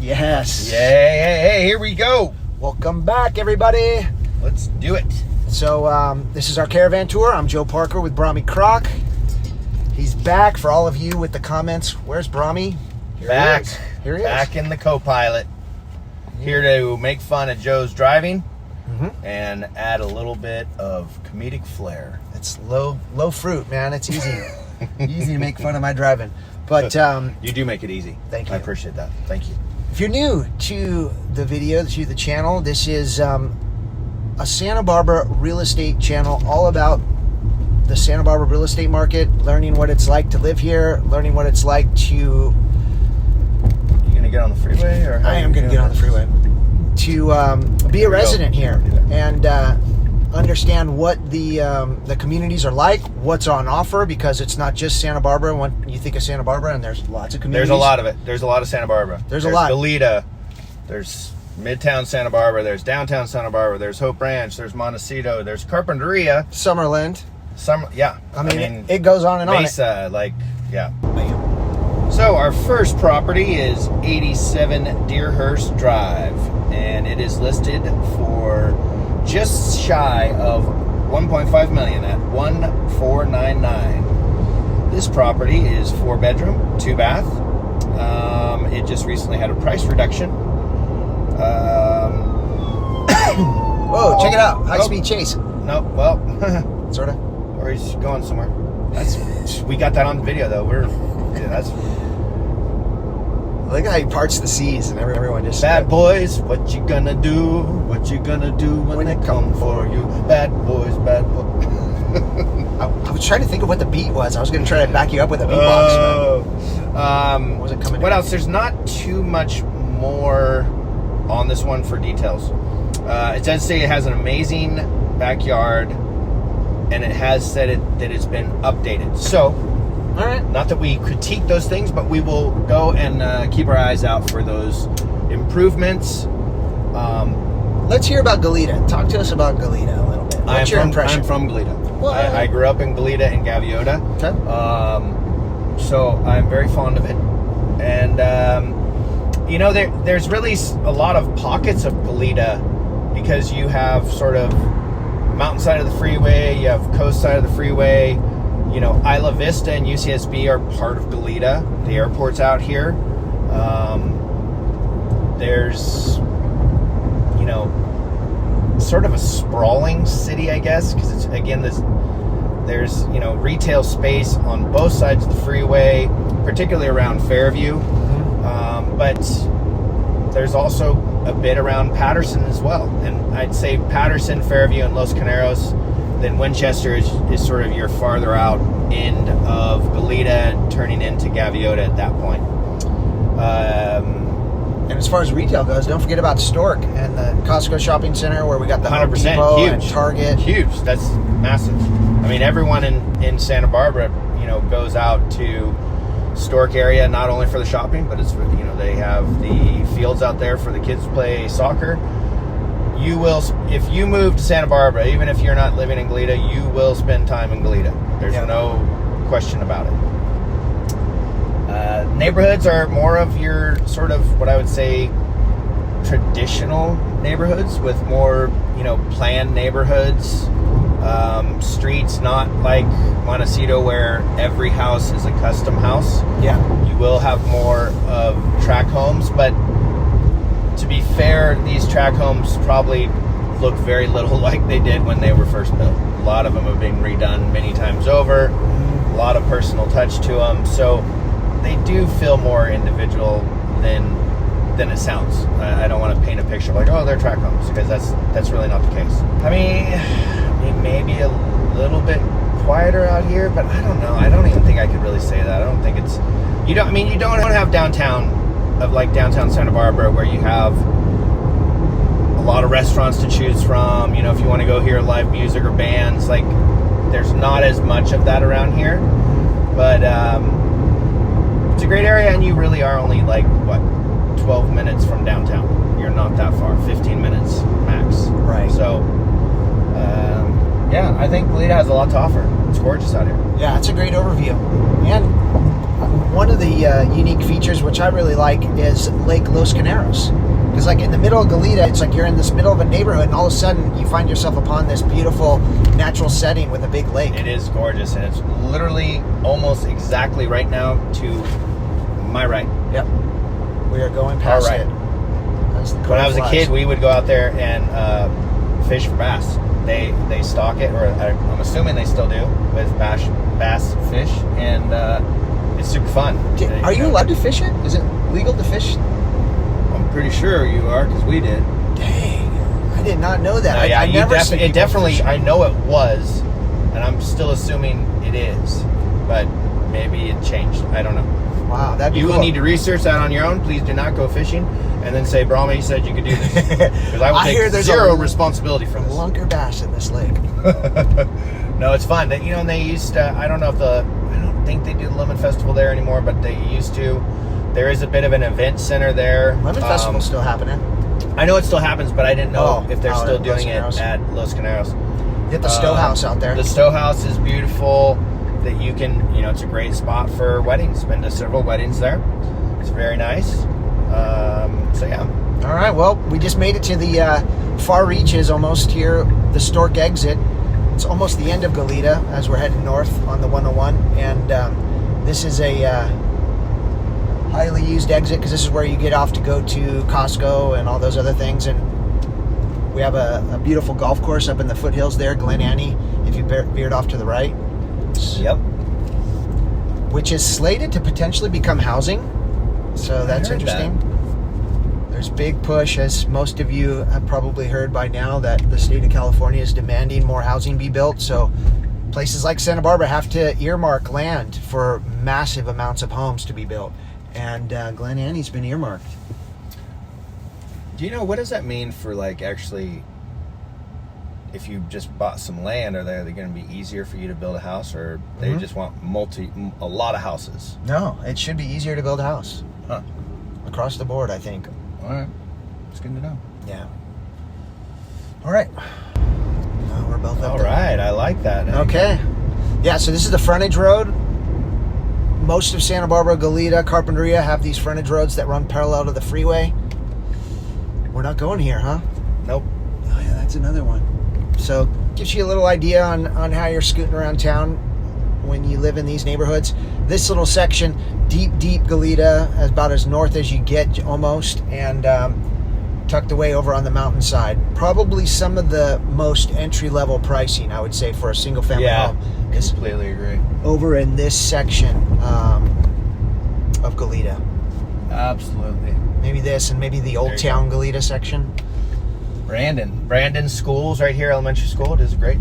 Yes. Hey, here we go. Welcome back, everybody. Let's do it. So, this is our caravan tour. I'm Joe Parker with Brahmi Croc. He's back for all of you with the comments. Where's Brahmi? Back. Here he is. Back in the co-pilot. Here to make fun of Joe's driving and add a little bit of comedic flair. It's low fruit, man. It's easy. Easy to make fun of my driving. But you do make it easy. Thank you. I appreciate that. Thank you. If you're new to the video, to the channel, this is a Santa Barbara real estate channel all about the Santa Barbara real estate market, learning what it's like to live here, learning what it's like to... You going to get on the freeway? Or I am going to get on the freeway. To be a resident here and understand what the communities are like, what's on offer, because it's not just Santa Barbara. When you think of Santa Barbara, and there's lots of communities. There's a lot of it. There's a lot of Santa Barbara. There's a lot. Goleta. There's Midtown Santa Barbara. There's downtown Santa Barbara. There's Hope Ranch. There's Montecito. There's Carpinteria. Summerland. Yeah. I mean, it goes on and Mesa, yeah. So our first property is 87 Deerhurst Drive, and it is listed for just shy of $1.5 million at $1,499. This property is 4-bedroom, 2-bath. It just recently had a price reduction. Whoa! Check it out, high-speed chase. No, well, sort of. Or he's going somewhere. We got that on video though. That's. Look how he parts the seas and everyone just... Bad boys, what you gonna do? What you gonna do when they come for you? Bad boys, bad boys. I was trying to think of what the beat was. I was going to try to back you up with a beatbox. Wasn't coming. What else? There's not too much more on this one for details. It does say it has an amazing backyard, and it has said that it's been updated. So, all right. Not that we critique those things, but we will go and keep our eyes out for those improvements. Let's hear about Goleta. Talk to us about Goleta a little bit. What's your impression? I'm from Goleta. I grew up in Goleta and Gaviota. Okay. So I'm very fond of it. And, there's really a lot of pockets of Goleta because you have sort of mountainside of the freeway, you have coast side of the freeway. Isla Vista and UCSB are part of Goleta. The airport's out here. There's, sort of a sprawling city, I guess, because it's, again, there's retail space on both sides of the freeway, particularly around Fairview. But there's also a bit around Peterson as well. And I'd say Peterson, Fairview, and Los Caneros. Then Winchester is sort of your farther out end of Goleta, turning into Gaviota at that point. And as far as retail goes, don't forget about Stork and the Costco shopping center where we got the 100% Home Depot huge. And Target. Huge. That's massive. I mean, everyone in Santa Barbara, goes out to Stork area, not only for the shopping, but it's for, they have the fields out there for the kids to play soccer. You will, if you move to Santa Barbara, even if you're not living in Goleta, you will spend time in Goleta. There's no question about it. Neighborhoods are more of your sort of what I would say traditional neighborhoods with more, planned neighborhoods. Streets, not like Montecito where every house is a custom house. Yeah. You will have more of tract homes, but to be fair, these tract homes probably look very little like they did when they were first built. A lot of them have been redone many times over, a lot of personal touch to them, so they do feel more individual than it sounds. I don't want to paint a picture like, oh, they're tract homes, because that's really not the case. I mean, maybe a little bit quieter out here, but I don't know. I don't even think I could really say that. I don't think it's... You don't have downtown Santa Barbara where you have a lot of restaurants to choose from. If you want to go hear live music or bands, like, there's not as much of that around here. But it's a great area, and you really are only 12 minutes from downtown. You're not that far, 15 minutes max. Right. So, I think Goleta has a lot to offer. It's gorgeous out here. Yeah, it's a great overview. And one of the unique features, which I really like, is Lake Los Caneros. Because like in the middle of Goleta, it's like you're in this middle of a neighborhood, and all of a sudden you find yourself upon this beautiful natural setting with a big lake. It is gorgeous, and it's literally almost exactly right now to my right. Yep. We are going past All right. it. When I was a kid, we would go out there and fish for bass. They stock it, or I'm assuming they still do, with bass fish, and it's super fun. Are you allowed to fish it? Is it legal to fish? I'm pretty sure you are, because we did. Dang, I did not know that. No, yeah, I never seen it people definitely. fish it. I know it was, and I'm still assuming it is, but maybe it changed. I don't know. Wow, that'd be You cool. will need to research that on your own. Please do not go fishing, and then say, Brahma, said you could do this, because I will I hear take there's zero a responsibility for this. lunker bass in this lake. No, it's fun. You know, and they used to, I don't think they do the Lemon Festival there anymore, but they used to. There is a bit of an event center there. Lemon Festival's still happening. I know it still happens, but I didn't know if they're still at doing it Los Caneros. at Los Caneros. Get the Stowe House out there. The Stowe House is beautiful. That you can, it's a great spot for weddings. Been to several weddings there. It's very nice. So yeah. All right, well, we just made it to the far reaches almost here, the Stork exit. It's almost the end of Goleta as we're heading north on the 101. And this is a highly used exit because this is where you get off to go to Costco and all those other things. And we have a beautiful golf course up in the foothills there, Glen Annie, if you veered off to the right. Yep. Which is slated to potentially become housing. So that's heard interesting. There's big push, as most of you have probably heard by now, that the state of California is demanding more housing be built. So places like Santa Barbara have to earmark land for massive amounts of homes to be built. And Glen Annie's been earmarked. Do you know, what does that mean for, actually, if you just bought some land, are they going to be easier for you to build a house, or they just want a lot of houses? No, it should be easier to build a house. Huh. Across the board, I think. All right. It's good to know. Yeah. All right. No, we're both up All there. right. I like that. Okay. Yeah, so this is the frontage road. Most of Santa Barbara, Goleta, Carpinteria have these frontage roads that run parallel to the freeway. We're not going here, huh? Nope. Oh, yeah, that's another one. So, gives you a little idea on how you're scooting around town when you live in these neighborhoods. This little section, deep Goleta, about as north as you get almost, and tucked away over on the mountainside. Probably some of the most entry-level pricing, I would say, for a single-family home. Is completely agree. over in this section of Goleta. Absolutely. Maybe this and maybe the Old Town Goleta section. Brandon Schools right here, elementary school. It is a great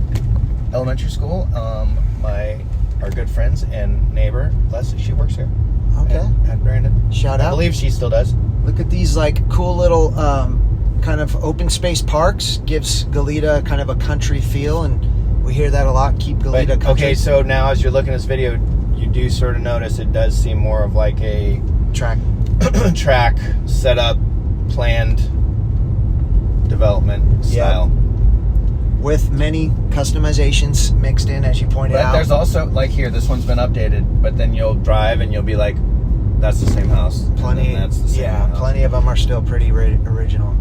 elementary school. Our good friends and neighbor, Leslie, she works here. Okay. At Brandon. Shout I out. believe she still does. Look at these cool little kind of open space parks. Gives Goleta kind of a country feel, and we hear that a lot. Keep Goleta country. Okay, so now as you're looking at this video, you do sort of notice it does seem more of like a track set up, planned development style. With many customizations mixed in, as you pointed But out. there's also, here, this one's been updated, but then you'll drive and you'll be like, that's the same house. Plenty, That's the same house. plenty of them are still pretty original.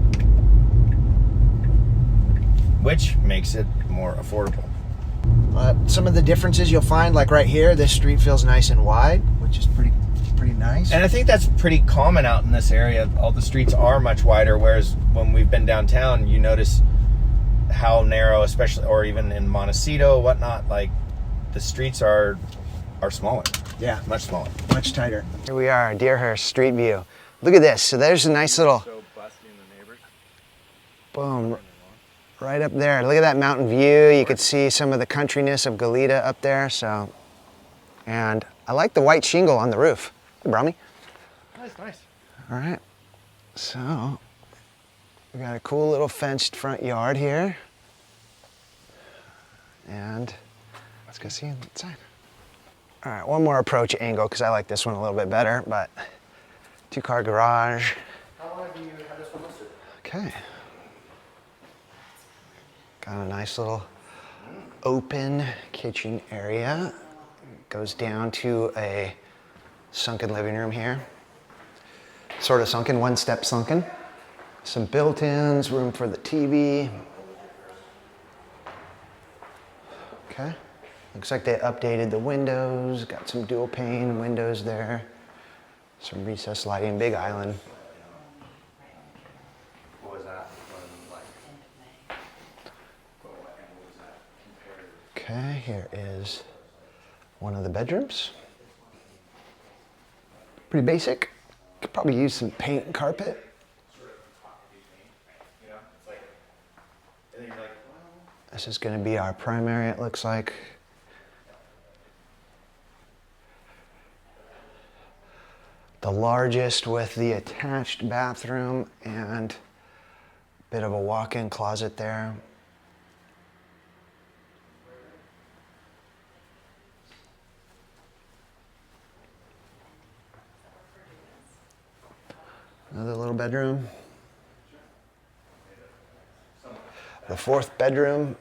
Which makes it more affordable. Some of the differences you'll find, like right here, this street feels nice and wide, which is pretty nice. And I think that's pretty common out in this area. All the streets are much wider, whereas when we've been downtown, you notice how narrow, especially, or even in Montecito, whatnot, the streets are smaller. Yeah. Much smaller. Much tighter. Here we are, Deerhurst Street View. Look at this. So there's a nice little... Boom. Right up there. Look at that mountain view. You could see some of the countryness of Goleta up there. So, and I like the white shingle on the roof. Hey, Brahmi. Nice. All right. So, we got a cool little fenced front yard here. And let's go see inside. All right, one more approach angle because I like this one a little bit better, but 2-car garage. How long have you had this one listed? Okay. Got a nice little open kitchen area. Goes down to a sunken living room here. Sort of sunken, one step sunken. Some built-ins, room for the TV. Okay. Looks like they updated the windows, got some dual pane windows there. Some recessed lighting, big island. What was that? Okay, here is one of the bedrooms. Pretty basic. Could probably use some paint and carpet. This is going to be our primary, it looks like. The largest with the attached bathroom and a bit of a walk-in closet there. Another little bedroom. The fourth bedroom,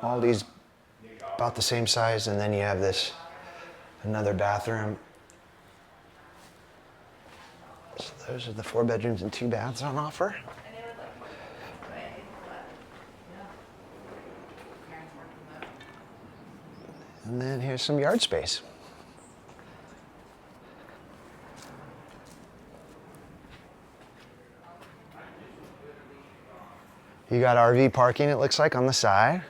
all these about the same size, and then you have this another bathroom. So those are the 4 bedrooms and 2 baths on offer. And then here's some yard space. You got RV parking, it looks like, on the side.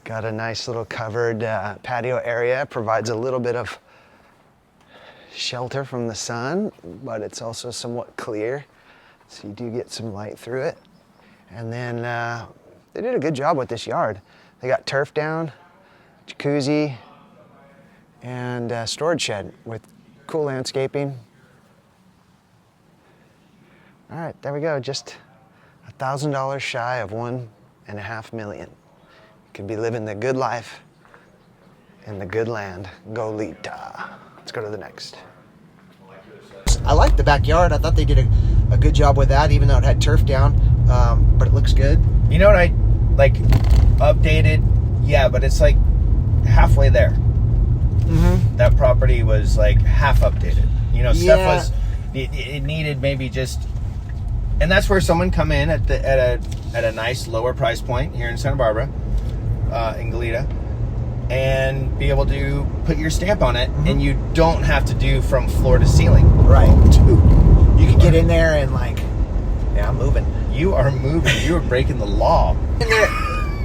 Got a nice little covered patio area. Provides a little bit of shelter from the sun, but it's also somewhat clear, so you do get some light through it. And then they did a good job with this yard. They got turf down, jacuzzi, and storage shed with cool landscaping. All right, there we go. Just $1,000 shy of $1.5 million. You could be living the good life in the good land. Goleta. Let's go to the next. I like the backyard. I thought they did a good job with that, even though it had turf down, but it looks good. You know what I like? Updated, yeah, but it's like halfway there. Mm-hmm. That property was like half updated. You know, stuff was it needed maybe just, and that's where someone come in at a nice lower price point here in Santa Barbara, in Goleta, and be able to put your stamp on it, and you don't have to do from floor to ceiling. Right, dude. You could get in there and like, yeah, I'm moving. You are moving. You are breaking the law.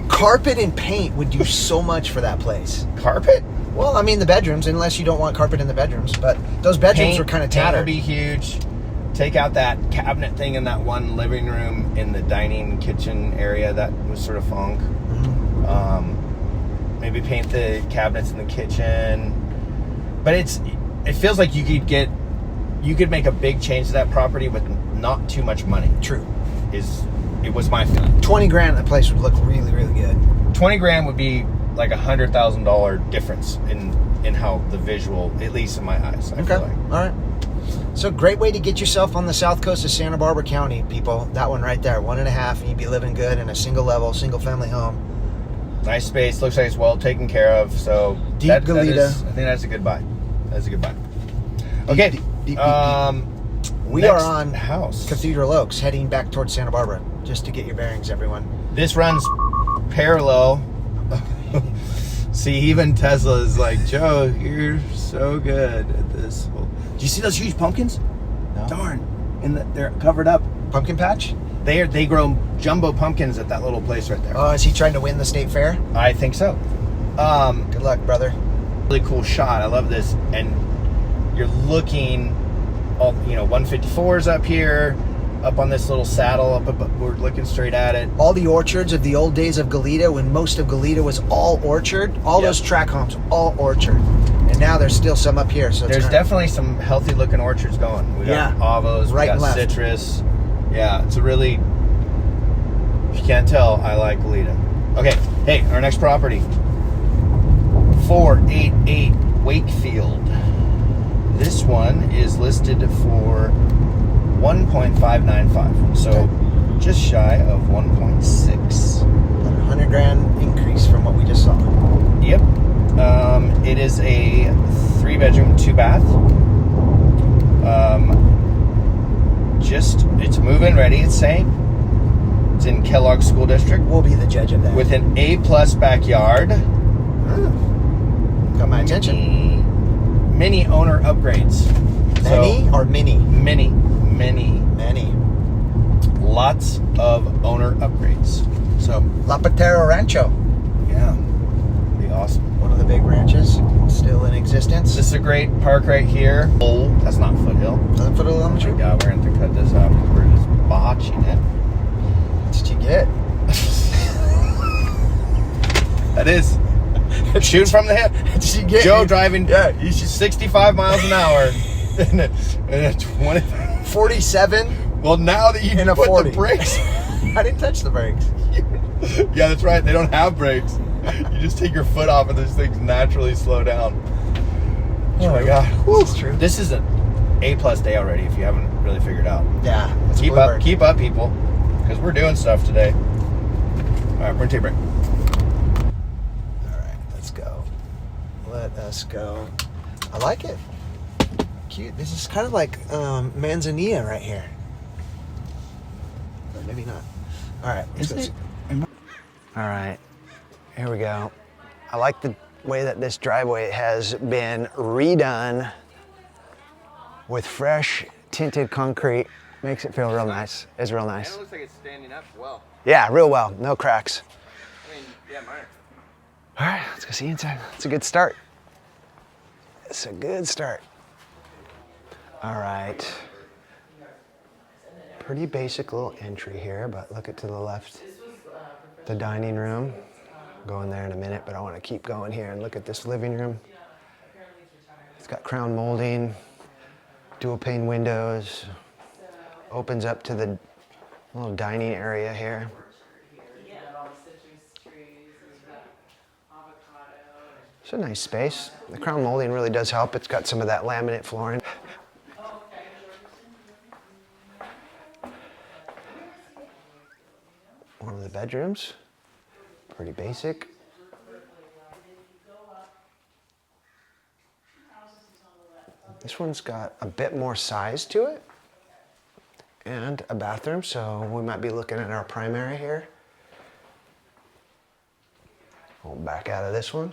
Carpet and paint would do so much for that place. Carpet? Well, I mean the bedrooms, unless you don't want carpet in the bedrooms. But those bedrooms were kind of tattered. Paint would be huge. Take out that cabinet thing in that one living room in the dining kitchen area that was sort of funk. Maybe paint the cabinets in the kitchen. But it feels like you could make a big change to that property with not too much money. True. It was my feeling. 20 grand, that place would look really, really good. 20 grand would be like $100,000 difference in how the visual, at least in my eyes, I feel like. All right. So great way to get yourself on the south coast of Santa Barbara County, people. That one right there, 1.5, and you'd be living good in a single level, single family home. Nice space, looks like it's well taken care of. So Deep Goleta. I think that's a good buy. That's a good buy. Okay. Deep. We are on house Cathedral Oaks, heading back towards Santa Barbara, just to get your bearings, everyone. This runs parallel. See, even Tesla is like, Joe, you're so good at this. Do you see those huge pumpkins? No. Darn, they're covered up. Pumpkin patch? They grow jumbo pumpkins at that little place right there. Oh, is he trying to win the state fair? I think so. Good luck, brother. Really cool shot. I love this. And you're looking, 154's up here, up on this little saddle. We're looking straight at it. All the orchards of the old days of Goleta, when most of Goleta was all orchard, all those track homes, all orchard. And now there's still some up here. So there's definitely some healthy looking orchards going. We got avos, right, we got citrus. Yeah, it's a really, if you can't tell, I like Goleta. Okay, hey, our next property, 488 Wakefield. This one is listed for 1.595, so just shy of 1.6. 100 grand increase from what we just saw. Yep. It is a 3-bedroom, 2-bath. It's move-in ready, it's saying. It's in Kellogg School District. We'll be the judge of that. With an A-plus backyard. Got my attention. Many owner upgrades. Many or mini? Many. Lots of owner upgrades. So La Patera Rancho. yeah, be awesome. One of the big ranches still in existence. This is a great park right here. Oh, that's not Foothill. Another Foothill Oh my Elementary. God, we're going to have to cut this out because we're just botching it. That's what you get. That is. Shoot from the hip. That's what you get. Joe driving you should 65 miles an hour in a 20. 47 Well, now that you in a put 40. the brakes. I didn't touch the brakes. Yeah, that's right. They don't have brakes. You just take your foot off and those things naturally slow down. Oh my God. That's true. This is an A-plus day already if you haven't really figured out. Yeah. It's Keep up, people. Because we're doing stuff today. All right, we're going to take a break. All right, let's go. Let us go. I like it. Cute. This is kind of like Manzanilla right here. Or maybe not. All right. Let's go. All right. Here we go. I like the way that this driveway has been redone with fresh tinted concrete. Makes it feel real nice. It's real nice. It looks like it's standing up well. Yeah, real well. No cracks. I mean, yeah, mine. All right, let's go see inside. It's a good start. It's a good start. All right. Pretty basic little entry here, but look at to the left. The dining room. Go in there in a minute, but I want to keep going here and look at this living room. It's got crown molding, dual pane windows. Opens up to the little dining area here. It's a nice space. The crown molding really does help. It's got some of that laminate flooring. One of the bedrooms. Pretty basic. This one's got a bit more size to it. And a bathroom, so we might be looking at our primary here. We'll back out of this one.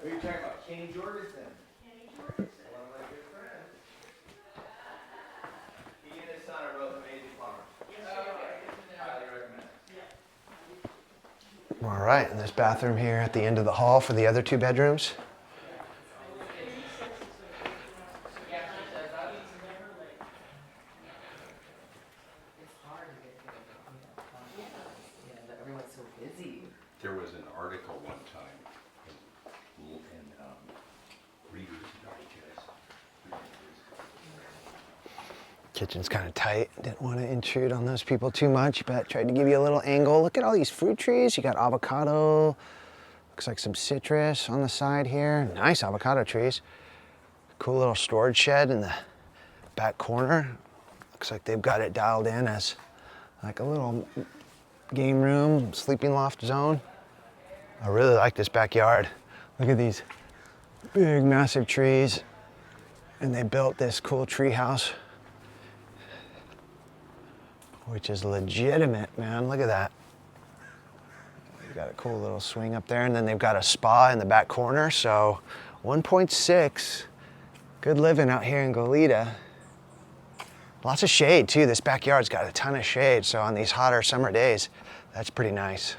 Are you talking about Kenny Jorgensen? Kenny Jorgensen. One of my good friends. He and his son are both amazing plumbers. Highly recommend. All right, and this bathroom here at the end of the hall for the other 2 bedrooms. There was an article one time in Reader's Digest. Kitchen's kind of tight. Didn't want to intrude on those people too much, but tried to give you a little angle. Look at all these fruit trees. You got avocado. Looks like some citrus on the side here. Nice avocado trees. Cool little storage shed in the back corner. Looks like they've got it dialed in as like a little game room, sleeping loft zone. I really like this backyard. Look at these big, massive trees. And they built this cool tree house, which is legitimate, man. Look at that. They've got a cool little swing up there, and then they've got a spa in the back corner. So 1.6, good living out here in Goleta. Lots of shade too. This backyard's got a ton of shade, so on these hotter summer days, that's pretty nice.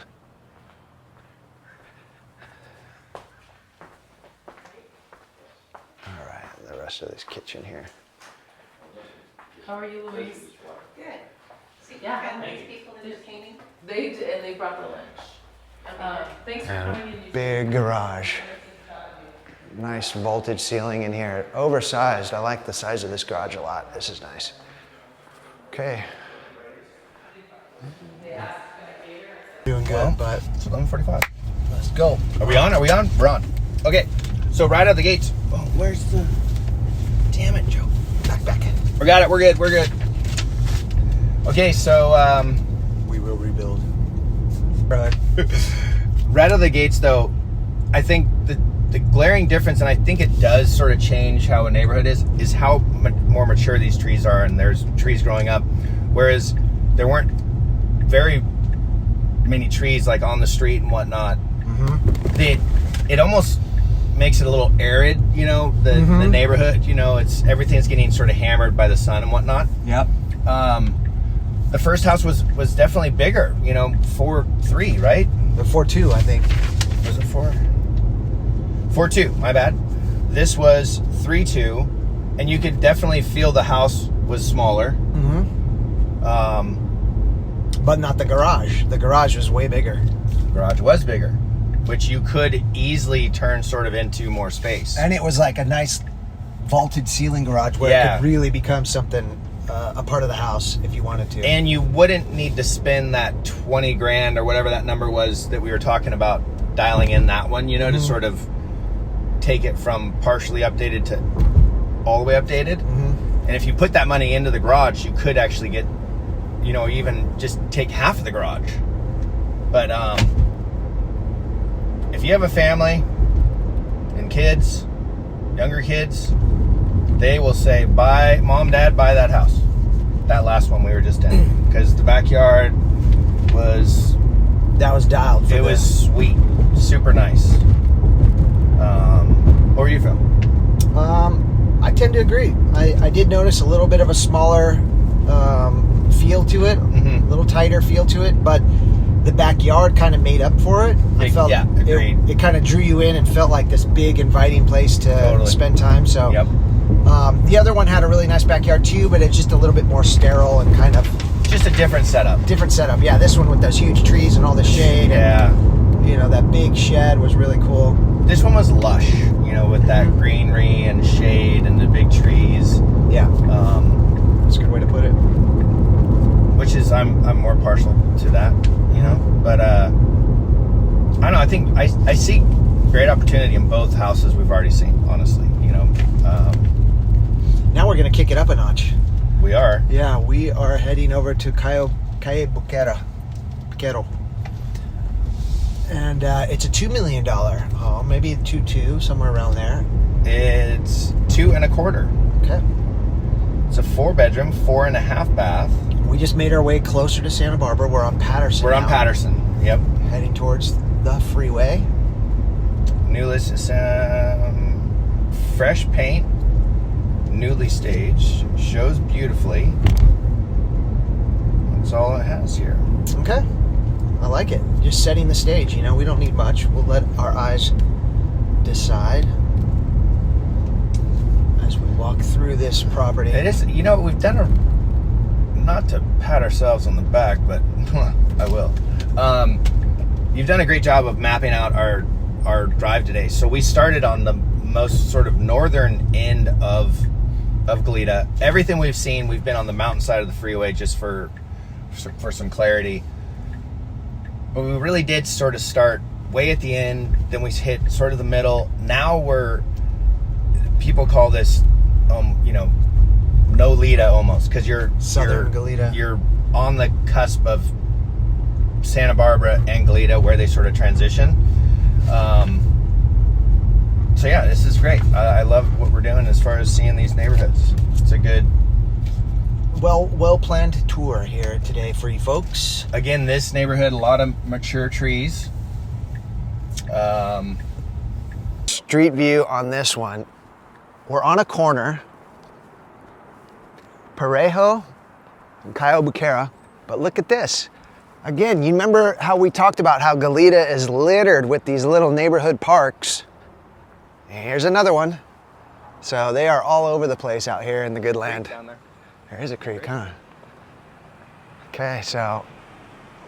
All right, the rest of this kitchen here. How are you, Louise? Good. So you Yeah. got nice people entertaining? They did, and they brought the lunch. Thanks for And coming in. big garage. Nice voltage ceiling in here. Oversized. I like the size of this garage a lot. This is nice. Okay. Doing good, but It's 11:45. Let's go. Are we on? Are we on? We're on. Okay. So right out of the gates. Oh, where's the? Damn it, Joe. back. We got it. We're good. We're good. Okay. So We will rebuild. Right. right out of the gates, though, I think the glaring difference, and I think it does sort of change how a neighborhood is how more mature these trees are, and there's trees growing up, whereas there weren't very many trees like on the street and whatnot. It almost makes it a little arid, you know, the neighborhood, you know, everything's getting sort of hammered by the sun and whatnot. Yep. The first house was definitely bigger, you know, 4.3, right? The 4.2, I think. Was it 4? 4.2, my bad. This was 3.2, and you could definitely feel the house was smaller. But not the garage. The garage was way bigger. The garage was bigger, which you could easily turn sort of into more space. And it was like a nice vaulted ceiling garage where it could really become something, a part of the house if you wanted to. And you wouldn't need to spend that 20 grand or whatever that number was that we were talking about dialing in that one, you know, to sort of take it from partially updated to all the way updated. And if you put that money into the garage, you could actually get, you know, even just take half of the garage. But if you have a family and kids, younger kids, they will say, Mom, Dad, buy that house. That last one we were just in. Because the backyard was... That was dialed. It was sweet. Super nice. What were you feeling? I tend to agree. I did notice a little bit of a smaller feel to it. A little tighter feel to it. But the backyard kind of made up for it. I felt agreed. It kind of drew you in and felt like this big inviting place to spend time. So the other one had a really nice backyard too, but it's just a little bit more sterile and kind of just a different setup. Yeah, this one with those huge trees and all the shade. And, you know, that big shed was really cool. This one was lush, you know, with that greenery and shade and the big trees. Yeah. That's a good way to put it. Which is, I'm more partial to that, you know. But I don't know. I think I see great opportunity in both houses we've already seen. Honestly, you know. Now we're gonna kick it up a notch. We are. Yeah, we are heading over to Calle Barquero. And it's a $2 million home, maybe 2.2, somewhere around there. It's 2.25. Okay. It's a 4-bedroom, 4.5 bath. We just made our way closer to Santa Barbara. We're on Peterson. We're on Peterson. Yep. Heading towards the freeway. New list is fresh paint, newly staged, shows beautifully. That's all it has here. Okay. I like it. Just setting the stage, you know, we don't need much. We'll let our eyes decide as we walk through this property. It is, you know, we've done not to pat ourselves on the back, but I will. You've done a great job of mapping out our drive today. So we started on the most sort of northern end of Goleta. Everything we've seen, we've been on the mountainside of the freeway just for some clarity. But we really did sort of start way at the end, then we hit sort of the middle. Now people call this, you know, no Lita almost, because you're Southern Goleta. You're on the cusp of Santa Barbara and Goleta where they sort of transition. So yeah, this is great. I love what we're doing as far as seeing these neighborhoods. It's a good, well-planned tour here today for you folks. Again, this neighborhood, a lot of mature trees. Street view on this one. We're on a corner. Parejo and Calle Barquero. But look at this. Again, you remember how we talked about how Goleta is littered with these little neighborhood parks. And here's another one. So they are all over the place out here in the good land. Down there. There is a creek, huh? Okay, so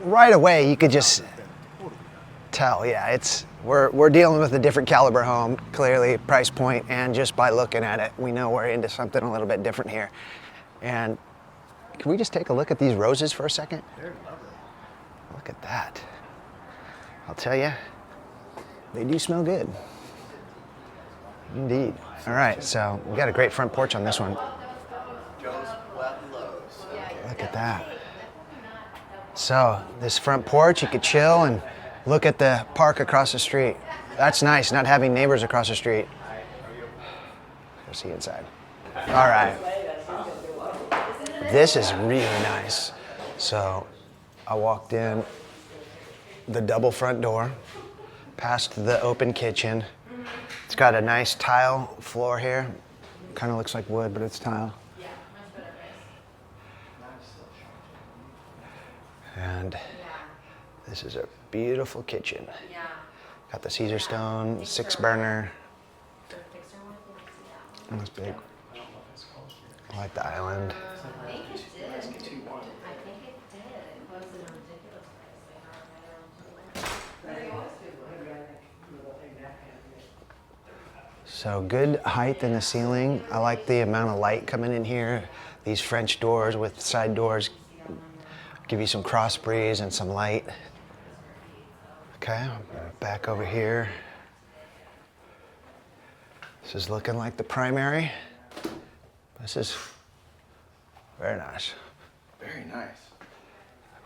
right away you could just tell, yeah, we're dealing with a different caliber home, clearly price point, and just by looking at it, we know we're into something a little bit different here. And can we just take a look at these roses for a second? They're lovely. Look at that. I'll tell you, they do smell good. Indeed. All right, so we got a great front porch on this one. Look at that. So this front porch, you could chill and look at the park across the street. That's nice, not having neighbors across the street. Go see inside. All right. This is really nice. So I walked in the double front door, past the open kitchen. It's got a nice tile floor here. Kind of looks like wood, but it's tile. Yeah, much better price. And this is a beautiful kitchen. Yeah. Got the Caesar stone, 6-burner. The fixer one, I think it's, That's big. I like the island. I think it did. I think it did. It was a ridiculous price. So good height in the ceiling. I like the amount of light coming in here. These French doors with side doors give you some cross breeze and some light. Okay, back over here. This is looking like the primary. This is very nice. Very nice.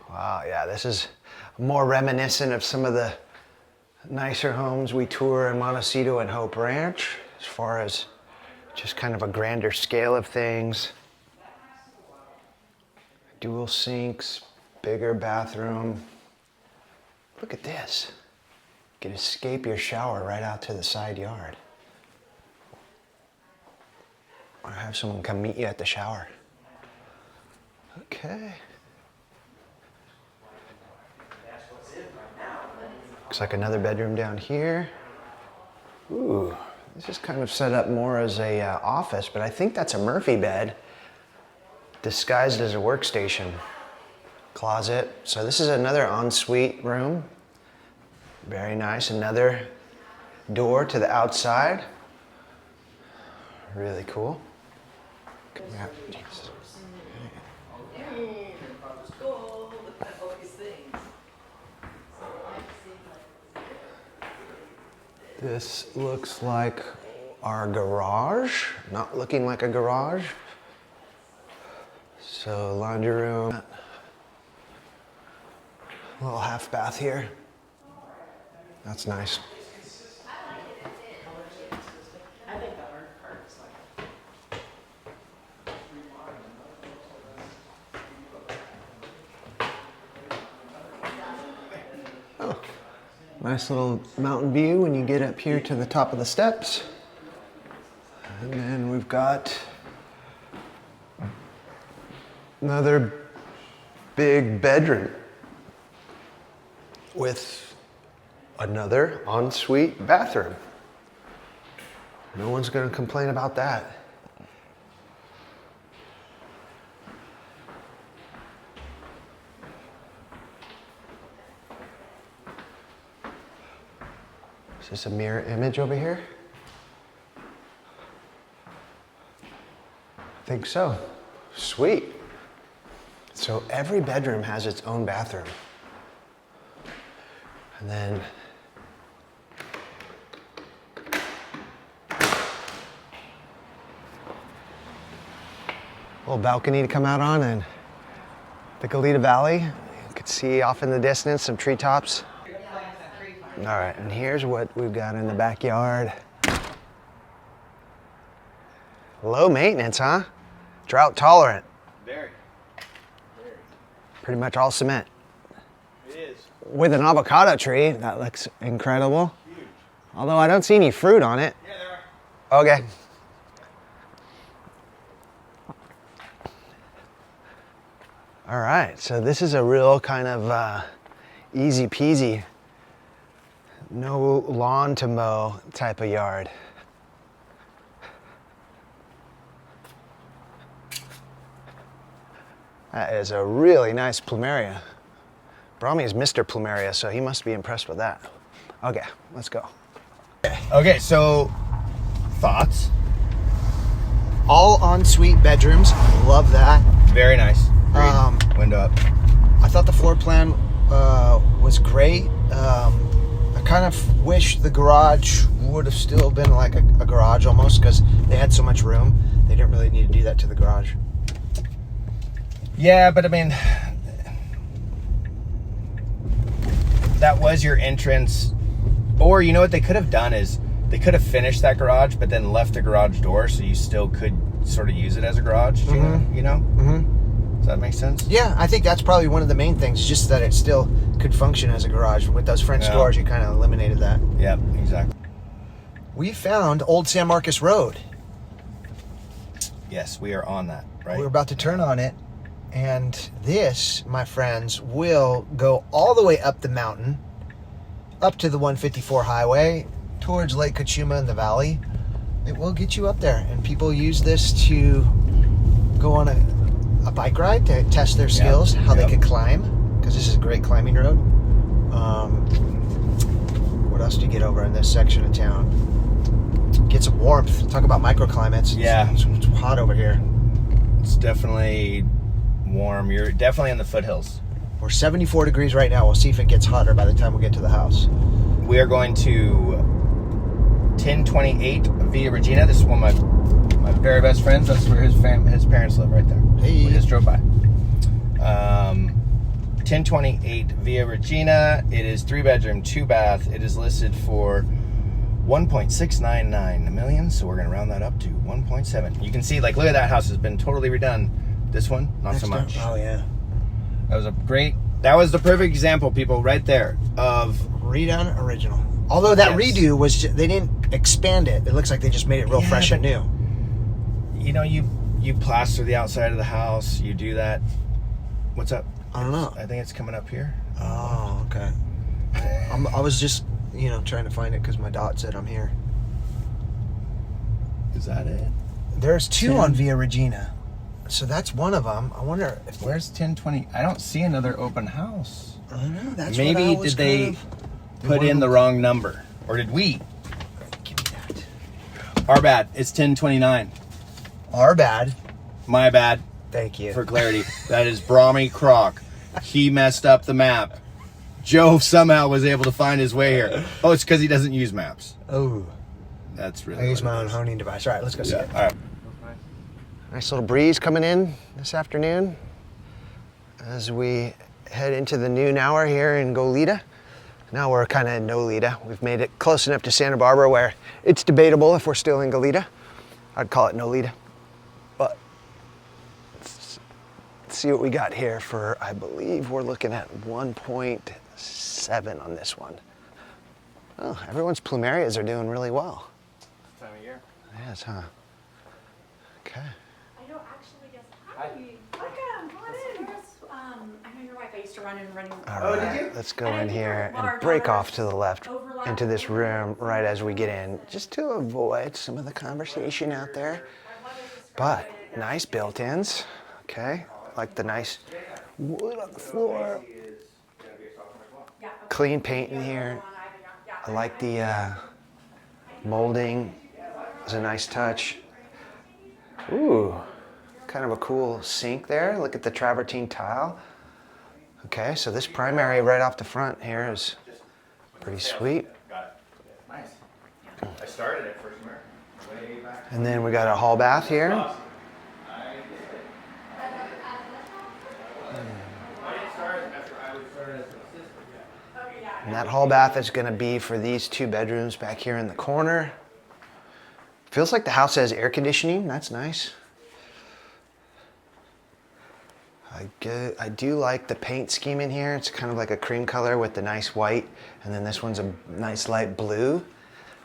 Wow, yeah, this is more reminiscent of some of the nicer homes we tour in Montecito and Hope Ranch, as far as just kind of a grander scale of things. Dual sinks, bigger bathroom. Look at this. You can escape your shower right out to the side yard. Or have someone come meet you at the shower. Okay. Looks like another bedroom down here. Ooh, this is kind of set up more as a office, but I think that's a Murphy bed disguised as a workstation. Closet. So this is another ensuite room. Very nice. Another door to the outside. Really cool. Yeah, Jesus. This looks like our garage, not looking like a garage. So laundry room, little half bath here. That's nice. Oh, nice little mountain view when you get up here to the top of the steps. And then we've got another big bedroom with another ensuite bathroom. No one's going to complain about that. Is this a mirror image over here? I think so. Sweet. So every bedroom has its own bathroom. And then little balcony to come out on, and the Goleta Valley. You can see off in the distance some treetops. All right, and here's what we've got in the backyard. Low maintenance, huh? Drought tolerant. Very. Pretty much all cement. It is. With an avocado tree, that looks incredible. Huge. Although I don't see any fruit on it. Yeah, there are. Okay. All right, so this is a real kind of easy peasy, no lawn to mow type of yard. That is a really nice plumeria. Brahmi is Mr. Plumeria, so he must be impressed with that. Okay, let's go. Okay, so thoughts? All ensuite bedrooms, love that. Very nice. Window up. I thought the floor plan was great. I kind of wish the garage would have still been like a garage almost, because they had so much room. They didn't really need to do that to the garage. Yeah, but I mean, that was your entrance Or you know what they could have done is they could have finished that garage, but then left the garage door so you still could sort of use it as a garage. You know? Mm-hmm. Does that make sense? Yeah, I think that's probably one of the main things, just that it still could function as a garage. With those French doors, you kind of eliminated that. Yep, exactly. We found Old San Marcos Road. Yes, we are on that, right? We're about to turn on it. And this, my friends, will go all the way up the mountain, up to the 154 highway, towards Lake Cachuma in the valley. It will get you up there. And people use this to go on a bike ride to test their skills, how they can climb, because this is a great climbing road. What else do you get over in this section of town? Get some warmth. Talk about microclimates. Yeah. It's hot over here. It's definitely warm. You're definitely in the foothills. We're 74 degrees right now. We'll see if it gets hotter by the time we get to the house. We are going to 1028 Via Regina. This is one of my very best friends. That's where his parents live, right there. Hey. We just drove by. 1028 Via Regina. It is 3-bedroom, 2-bath. It is listed for $1.699 million. So we're going to round that up to 1.7. You can see, like, look at that house has been totally redone. This one, not so much. Oh yeah. That was the perfect example, people, right there, of Redone original. Although that redo was, they didn't expand it. It looks like they just made it real fresh and new. You know, you plaster the outside of the house. You do that. What's up? I don't know. I think it's coming up here. Oh, okay. I was just, trying to find it because my dot said I'm here. Is that it? There's two on Via Regina. So that's one of them. I wonder if... Where's 1020? I don't see another open house. I don't know. That's Maybe what I was did they kind of... put in the wrong number? Or did we? Give me that. Our bad. It's 1029. Our bad. My bad. Thank you. For clarity. That is Brahmi Croc. He messed up the map. Joe somehow was able to find his way here. Oh, it's because he doesn't use maps. Oh. That's really I use my own honing device. All right, let's go see it. All right. Nice little breeze coming in this afternoon as we head into the noon hour here in Goleta. Now we're kind of in Nolita. We've made it close enough to Santa Barbara where it's debatable if we're still in Goleta. I'd call it Nolita. But let's see what we got here for, I believe we're looking at 1.7 on this one. Oh, everyone's plumerias are doing really well. Time of year. Yes, huh? Okay. I know, actually, yes. Hi. Welcome. Come on in. I know your wife. I used to run and run. All right, let's go in here and break off to the left into this room right as we get in, just to avoid some of the conversation out there. But nice built-ins, okay? Like the nice wood on the floor. Clean paint in here. I like the molding. It's a nice touch. Ooh, kind of a cool sink there. Look at the travertine tile. Okay, so this primary right off the front here is pretty sweet. Got it. Nice. I started it first year. Way back. And then we got a hall bath here. And that hall bath is going to be for these 2 bedrooms back here in the corner. Feels like the house has air conditioning. That's nice. I do like the paint scheme in here. It's kind of like a cream color with the nice white. And then this one's a nice light blue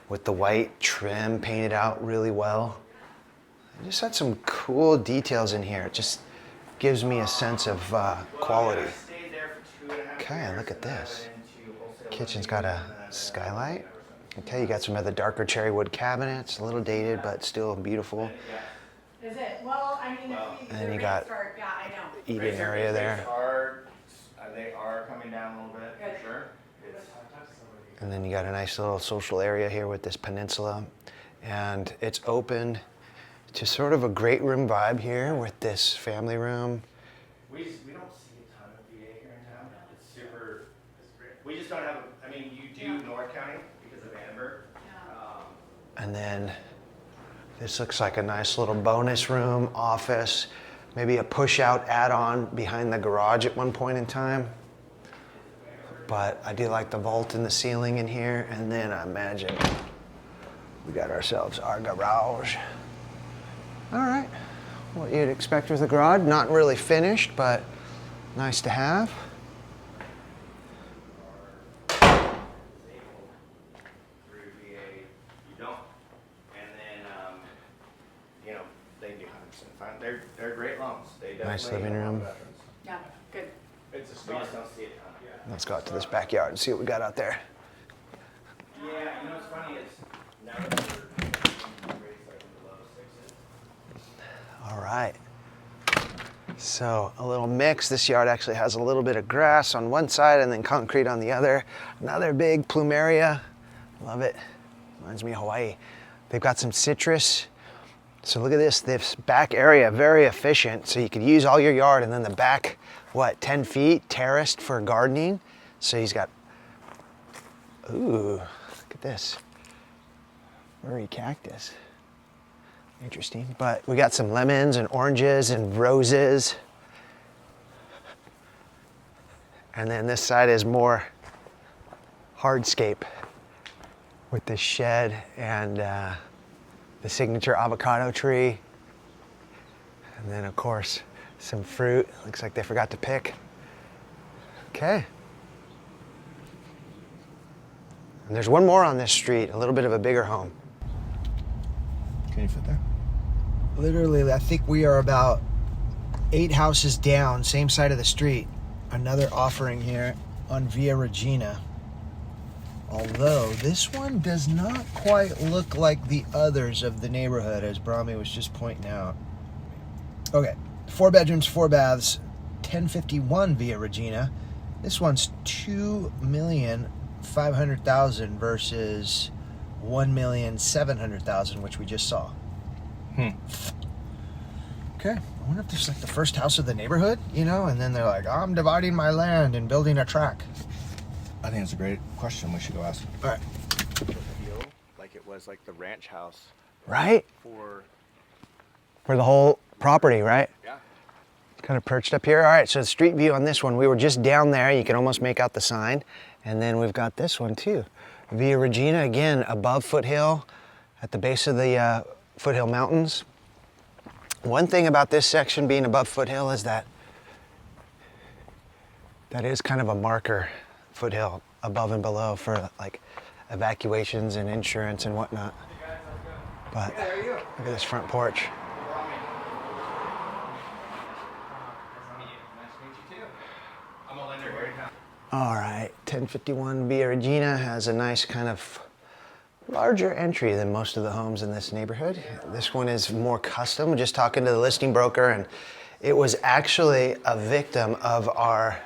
with the white trim painted out really well. I just had some cool details in here. It just gives me a sense of quality. Okay, look at this. Kitchen's got a skylight. Okay, you got some of the darker cherry wood cabinets, a little dated, but still beautiful. Is it? Well, I mean, if we And you got eating area there. They are coming down a little bit, for sure. And then you got a nice little social area here with this peninsula. And it's open to sort of a great room vibe here with this family room. We don't see a ton of VA here in town. It's super, we just don't have, you do North County because of Amber. And then this looks like a nice little bonus room, office, maybe a push-out add-on behind the garage at one point in time. but I do like the vault in the ceiling in here. And then I imagine we got ourselves our garage. All right, what you'd expect with a garage. Not really finished, but nice to have. They're great loans. They Nice living room. Yeah, good. It's a start. We just don't see it. Let's go out to this backyard and see what we got out there. Yeah, you know what's funny is now that we're raised like in the low sixes. All right. So a little mix. This yard actually has a little bit of grass on one side and then concrete on the other. Another big plumeria. Love it. Reminds me of Hawaii. They've got some citrus. So look at this back area, very efficient. So you could use all your yard and then the back, 10 feet terraced for gardening. So he's got, ooh, look at this. Furry cactus. Interesting. But we got some lemons and oranges and roses. And then this side is more hardscape with this shed and the signature avocado tree. And then of course, some fruit. Looks like they forgot to pick. Okay. And there's one more on this street, a little bit of a bigger home. Can you fit there? Literally, I think we are about 8 houses down, same side of the street. Another offering here on Via Regina. Although this one does not quite look like the others of the neighborhood, as Brahmi was just pointing out. Okay, 4 bedrooms, 4 baths, 1051 Via Regina. This one's $2,500,000 versus $1,700,000, which we just saw. Okay, I wonder if this is like the first house of the neighborhood, you know, and then they're like, I'm dividing my land and building a track. I think it's a great question. We should go ask. All right. Like it was like the ranch house. Right? For the whole property, right? Yeah. Kind of perched up here. All right, so the street view on this one, we were just down there. You can almost make out the sign. And then we've got this one too. Via Regina, again, above Foothill, at the base of the Foothill Mountains. One thing about this section being above Foothill is that is kind of a marker, Foothill, above and below for like evacuations and insurance and whatnot. But look at this front porch. All right, 1051 Via Regina has a nice kind of larger entry than most of the homes in this neighborhood. This one is more custom. Just talking to the listing broker, and it was actually a victim of our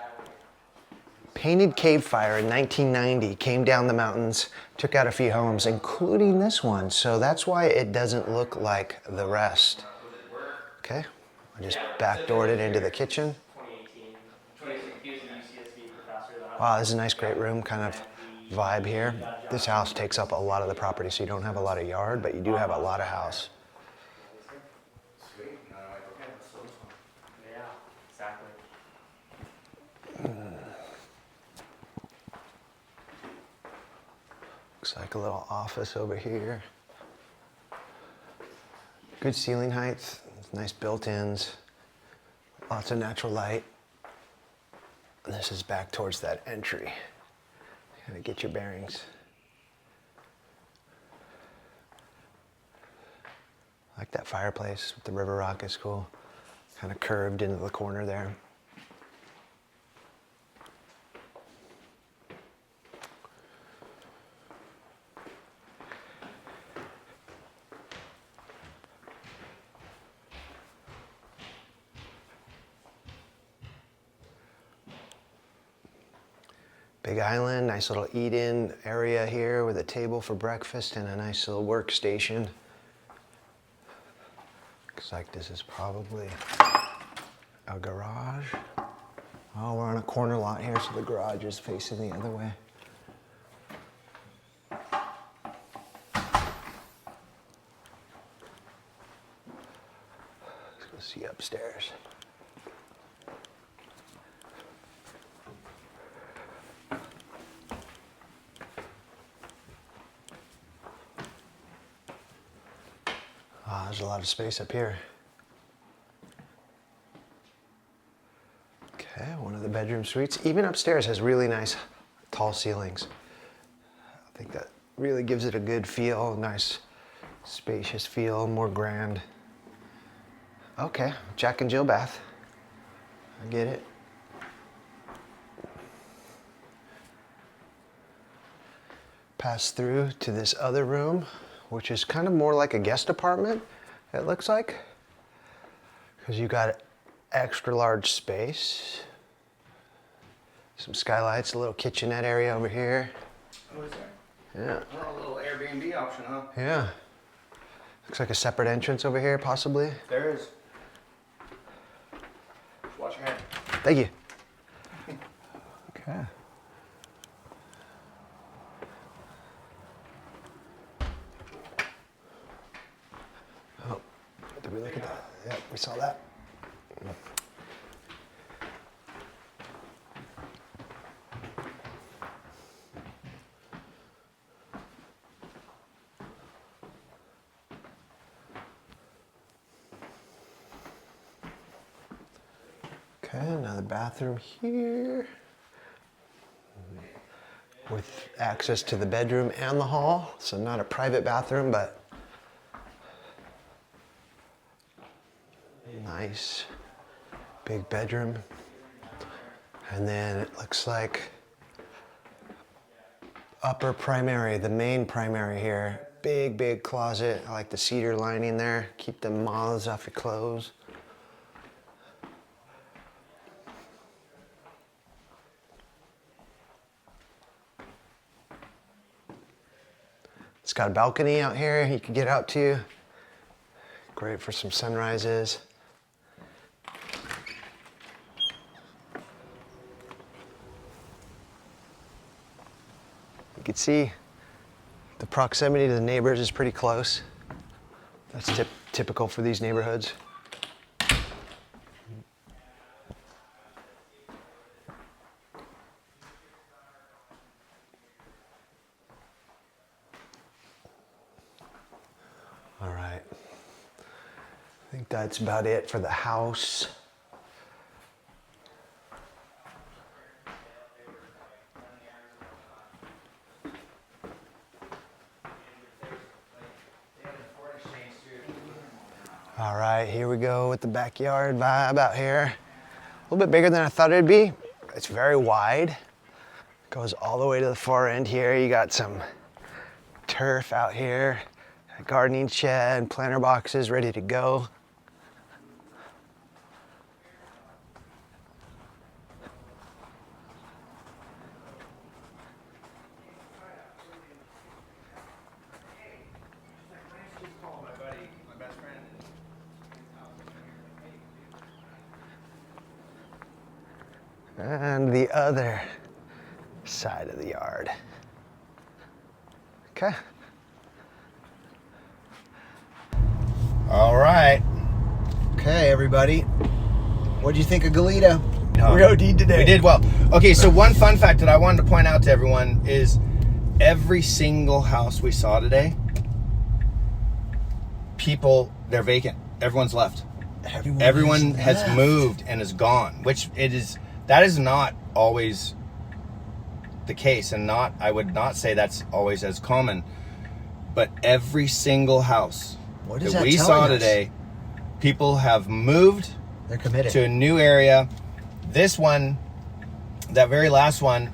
painted cave fire in 1990. Came down the mountains, took out a few homes, including this one. So that's why it doesn't look like the rest. Okay, I just backdoored it into the kitchen. Wow, this is a nice, great room kind of vibe here. This house takes up a lot of the property, so you don't have a lot of yard, but you do have a lot of house. Yeah, exactly. Looks like a little office over here. Good ceiling height, nice built-ins, lots of natural light. And this is back towards that entry. Gotta get your bearings. I like that fireplace with the river rock is cool. Kind of curved into the corner there. Big island, nice little eat-in area here with a table for breakfast and a nice little workstation. Looks like this is probably a garage. Oh, we're on a corner lot here, so the garage is facing the other way. Let's go see upstairs. there's a lot of space up here. Okay, one of the bedroom suites. Even upstairs has really nice tall ceilings. I think that really gives it a good feel, nice spacious feel, more grand. Okay, Jack and Jill bath. I get it. Pass through to this other room, which is kind of more like a guest apartment, it looks like. Because you got extra large space. Some skylights, a little kitchenette area over here. Oh, is there? Yeah. Oh, a little Airbnb option, huh? Yeah. Looks like a separate entrance over here, possibly. There is. Watch your head. Thank you. Okay. Oh, did we look at that? Yeah, we saw that. Okay, another bathroom here with access to the bedroom and the hall. So not a private bathroom, but nice big bedroom. And then it looks like upper primary, the main primary here. Big, big closet. I like the cedar lining there. Keep the moths off your clothes. It's got a balcony out here you can get out to. Great for some sunrises. You can see the proximity to the neighbors is pretty close. That's typical for these neighborhoods. All right. I think that's about it for the house. All right, here we go with the backyard vibe out here. A little bit bigger than I thought it'd be. It's very wide. Goes all the way to the far end here. You got some turf out here, a gardening shed, planter boxes ready to go. And the other side of the yard. Okay. All right. Okay, everybody. What do you think of Goleta? No. We OD'd today. We did well. Okay, so one fun fact that I wanted to point out to everyone is every single house we saw today, they're vacant. Everyone's left. Everyone has left. moved and is gone, that is not always the case, and I would not say that's always as common, but every single house that we saw today, people have moved. They're committed to a new area. This one, that very last one,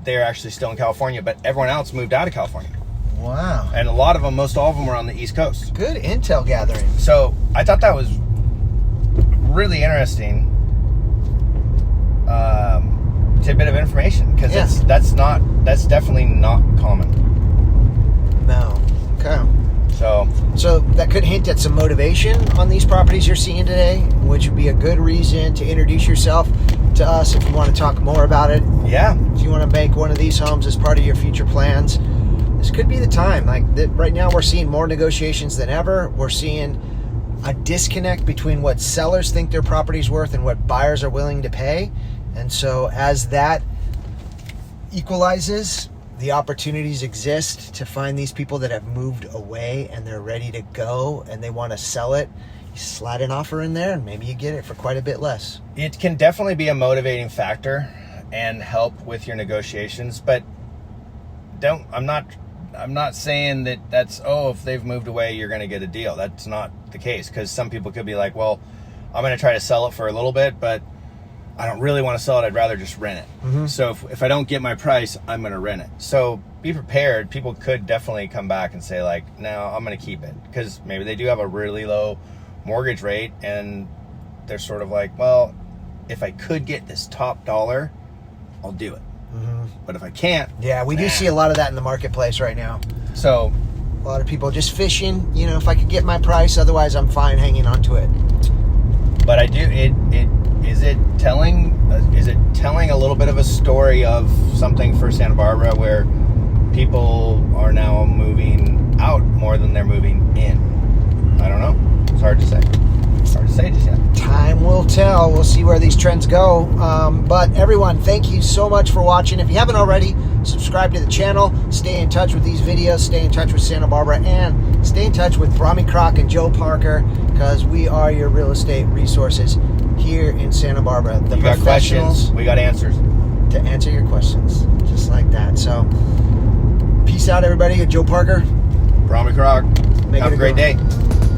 they're actually still in California, but everyone else moved out of California. Wow. And a lot of them, most all of them were on the East Coast. Good intel gathering. So I thought that was really interesting tidbit of information, because that's definitely not common. No. Okay. So that could hint at some motivation on these properties you're seeing today, which would be a good reason to introduce yourself to us if you want to talk more about it. Yeah. If you want to make one of these homes as part of your future plans, this could be the time. Right now we're seeing more negotiations than ever. We're seeing a disconnect between what sellers think their property's worth and what buyers are willing to pay. And so as that equalizes, the opportunities exist to find these people that have moved away and they're ready to go and they want to sell it. You slide an offer in there and maybe you get it for quite a bit less. It can definitely be a motivating factor and help with your negotiations, but I'm not saying that that's, if they've moved away, you're going to get a deal. That's not the case, because some people could be like, well, I'm going to try to sell it for a little bit, but I don't really want to sell it. I'd rather just rent it. Mm-hmm. So if I don't get my price, I'm going to rent it. So be prepared. People could definitely come back and say like, no, I'm going to keep it, because maybe they do have a really low mortgage rate and they're sort of like, well, if I could get this top dollar, I'll do it. Mm-hmm. But if I can't, yeah, we do see a lot of that in the marketplace right now. So a lot of people just fishing, if I could get my price, otherwise I'm fine hanging on to it. But I do, is it telling a little bit of a story of something for Santa Barbara where people are now moving out more than they're moving in? I don't know. It's hard to say. It's hard to say just yet. Time will tell. We'll see where these trends go. But everyone, thank you so much for watching. If you haven't already, subscribe to the channel. Stay in touch with these videos. Stay in touch with Santa Barbara. And stay in touch with Brahmi Croc and Joe Parker, because we are your real estate resources here in Santa Barbara. The You got professionals questions, we got answers. to answer your questions. Just like that. So, peace out, everybody. Joe Parker. Brahmi Croc. Make Have it a great good one. day.